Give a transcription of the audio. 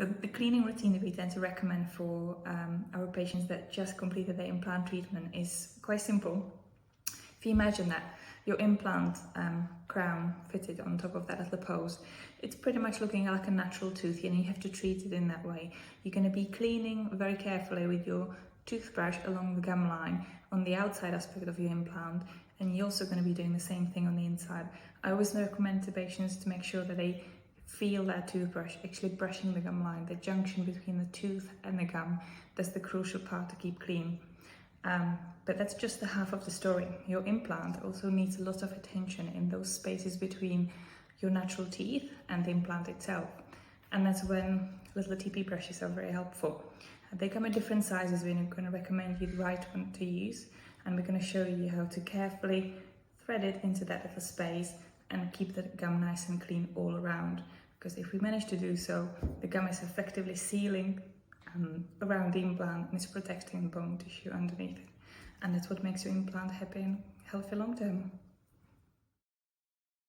So the cleaning routine that we tend to recommend for our patients that just completed their implant treatment is quite simple. If you imagine that your implant crown fitted on top of that as the post, it's pretty much looking like a natural tooth, and you have to treat it in that way. You're going to be cleaning very carefully with your toothbrush along the gum line on the outside aspect of your implant, and you're also going to be doing the same thing on the inside. I always recommend to patients to make sure that they feel that toothbrush actually brushing the gum line, the junction between the tooth and the gum. That's the crucial part to keep clean. But that's just the half of the story. Your implant also needs a lot of attention in those spaces between your natural teeth and the implant itself. And that's when little TP brushes are very helpful. They come in different sizes. We're going to recommend you the right one to use, and we're going to show you how to carefully thread it into that little space and keep the gum nice and clean all around. Because if we manage to do so, the gum is effectively sealing around the implant and it's protecting the bone tissue underneath it. And that's what makes your implant happy and healthy long term.